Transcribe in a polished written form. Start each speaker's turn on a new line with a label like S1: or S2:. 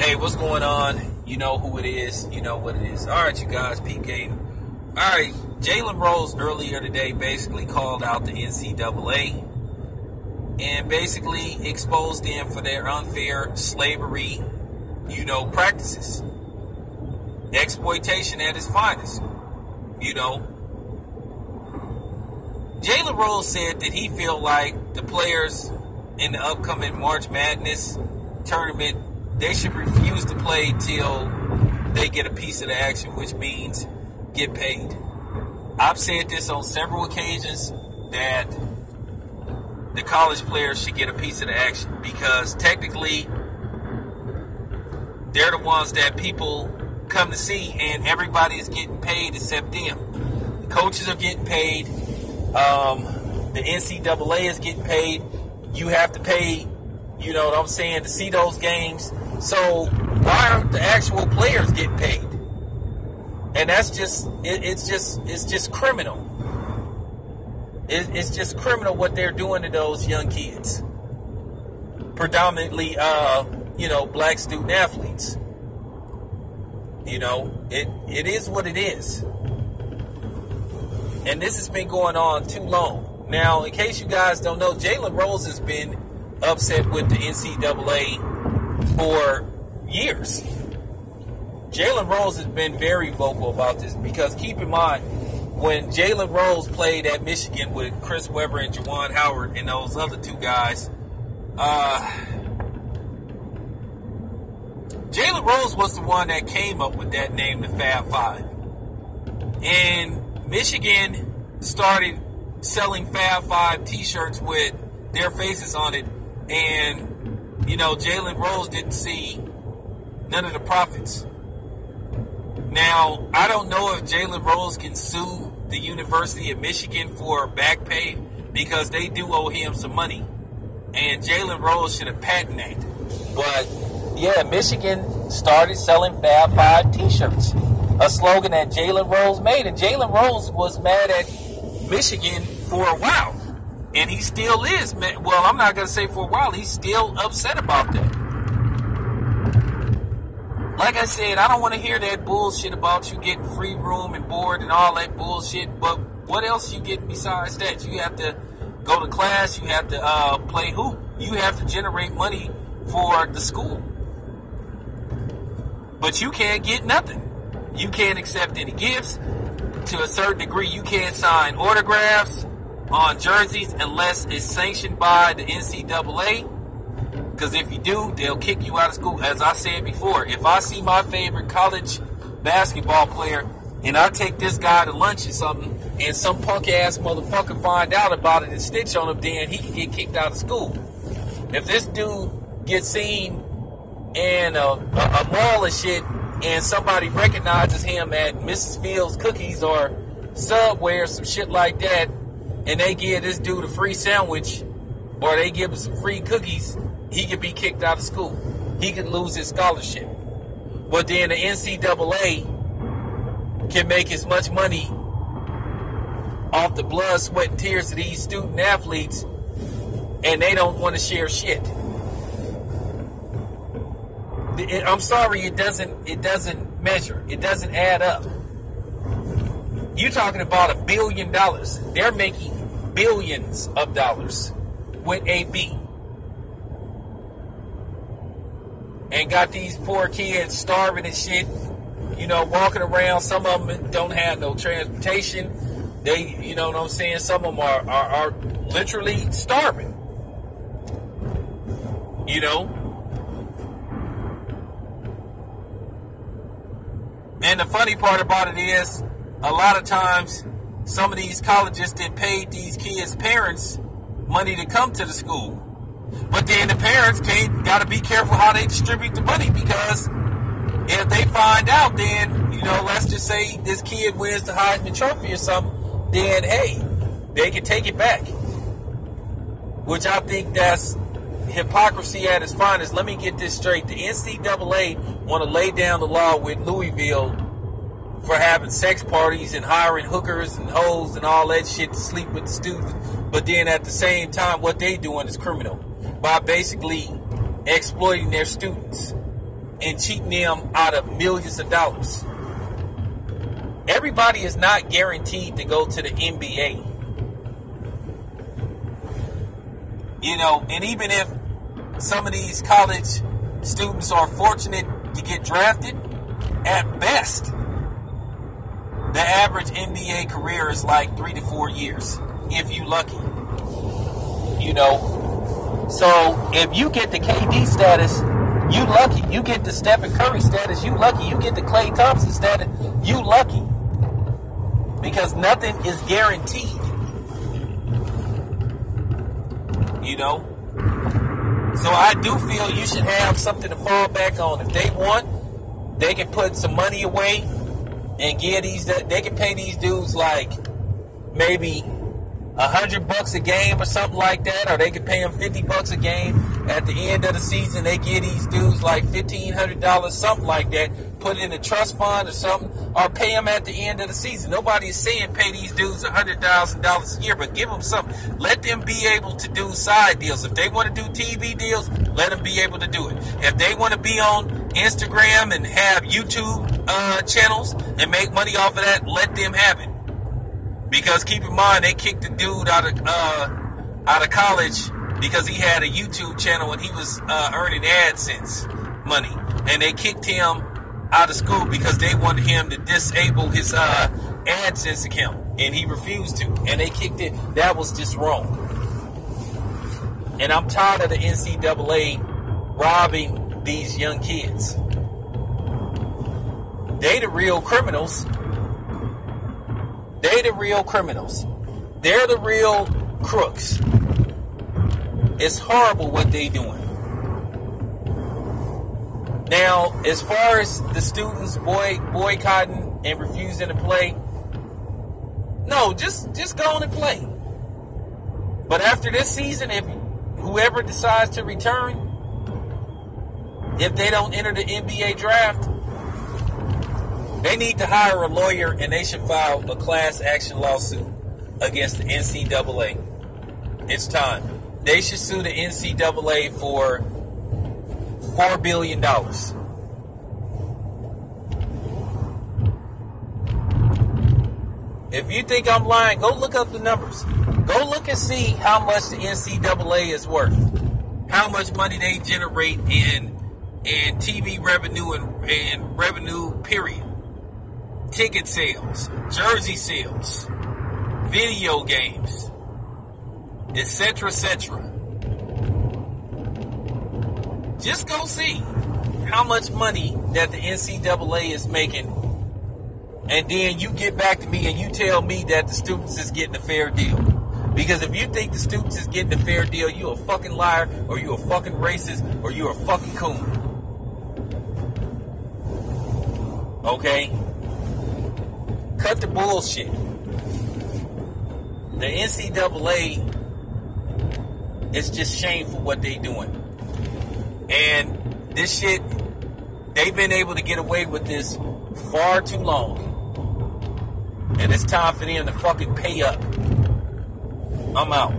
S1: Hey, what's going on? You know who it is. You know what it is. All right, you guys, peep game. All right, Jalen Rose earlier today basically called out the NCAA and basically exposed them for their unfair slavery, practices. Exploitation at its finest, Jalen Rose said that he felt like the players in the upcoming March Madness tournament, they should refuse to play till they get a piece of the action, which means get paid. I've said this on several occasions that the college players should get a piece of the action because technically they're the ones that people come to see, and everybody is getting paid except them. The coaches are getting paid. The NCAA is getting paid. You have to pay, you know what I'm saying, to see those games. So why aren't the actual players getting paid? And that's just, it's just criminal. It's just criminal what they're doing to those young kids. Predominantly, black student athletes. It is what it is. And this has been going on too long. Now, in case you guys don't know, Jalen Rose has been upset with the NCAA for years. Jalen Rose has been very vocal about this because keep in mind, when Jalen Rose played at Michigan with Chris Webber and Juwan Howard and those other two guys, Jalen Rose was the one that came up with that name, the Fab Five. And Michigan started selling Fab Five t-shirts with their faces on it. And, Jalen Rose didn't see none of the profits. Now, I don't know if Jalen Rose can sue the University of Michigan for back pay because they do owe him some money. And Jalen Rose should have patented that. But yeah, Michigan started selling Fab Five t-shirts, a slogan that Jalen Rose made. And Jalen Rose was mad at Michigan for a while. And he still is mad. Well, I'm not going to say for a while. He's still upset about that. Like I said, I don't want to hear that bullshit about you getting free room and board and all that bullshit. But what else you getting besides that? You have to go to class. You have to play hoop. You have to generate money for the school. But you can't get nothing. You can't accept any gifts. To a certain degree, you can't sign autographs on jerseys unless it's sanctioned by the NCAA. Because if you do, they'll kick you out of school. As I said before, if I see my favorite college basketball player and I take this guy to lunch or something and some punk-ass motherfucker find out about it and snitch on him, then he can get kicked out of school. If this dude gets seen in a mall and shit and somebody recognizes him at Mrs. Fields Cookies or Subway or some shit like that, and they give this dude a free sandwich or they give him some free cookies, he could be kicked out of school. He could lose his scholarship. But then the NCAA can make as much money off the blood, sweat, and tears of these student athletes, and they don't want to share shit. I'm sorry, it doesn't measure. It doesn't add up. You're talking about $1 billion. They're making billions of dollars with a B. And got these poor kids starving and shit, walking around. Some of them don't have no transportation. They, you know what I'm saying? Some of them are literally starving. And the funny part about it is, a lot of times, some of these colleges that paid these kids' parents money to come to the school. But then the parents got to be careful how they distribute the money, because if they find out, then, let's just say this kid wins the Heisman Trophy or something, then, hey, they can take it back. Which I think that's hypocrisy at its finest. Let me get this straight. The NCAA want to lay down the law with Louisville for having sex parties and hiring hookers and hoes and all that shit to sleep with the students. But then at the same time, what they doing is criminal by basically exploiting their students. and cheating them out of millions of dollars. Everybody is not guaranteed to go to the NBA. You know, and even if some of these college students are fortunate to get drafted, at best, the average NBA career is like 3 to 4 years, if you lucky. You know, so if you get the KD status, you lucky. You get the Stephen Curry status, you lucky. You get the Klay Thompson status, you lucky. Because nothing is guaranteed. You know? So I do feel you should have something to fall back on. If they want, they can put some money away and give these, they can pay these dudes like maybe $100 a game or something like that, or they could pay them $50 a game. At the end of the season, they give these dudes like $1,500, something like that. Put it in a trust fund or something, or pay them at the end of the season. Nobody is saying pay these dudes $100,000 a year, but give them something. Let them be able to do side deals. If they want to do TV deals, let them be able to do it. If they want to be on Instagram and have YouTube channels and make money off of that, let them have it. Because keep in mind, they kicked the dude out of college because he had a YouTube channel and he was earning AdSense money, and they kicked him out of school because they wanted him to disable his AdSense account, and he refused to, and they kicked it. That was just wrong. And I'm tired of the NCAA robbing these young kids. They the real criminals. They the real criminals. They're the real crooks. It's horrible what they doing. Now, as far as the students boycotting and refusing to play, no, just go on and play. But after this season, if whoever decides to return, if they don't enter the NBA draft, they need to hire a lawyer and they should file a class action lawsuit against the NCAA. It's time. They should sue the NCAA for $4 billion. If you think I'm lying, go look up the numbers. Go look and see how much the NCAA is worth. How much money they generate in TV revenue and revenue, period. Ticket sales, jersey sales, video games, etc., etc. Just go see how much money that the NCAA is making, and then you get back to me and you tell me that the students is getting a fair deal. Because if you think the students is getting a fair deal, you a fucking liar, or you a fucking racist, or you a fucking coon. Okay? Cut the bullshit. The NCAA is just shameful what they doing. And this shit, they've been able to get away with this far too long. And it's time for them to fucking pay up. I'm out.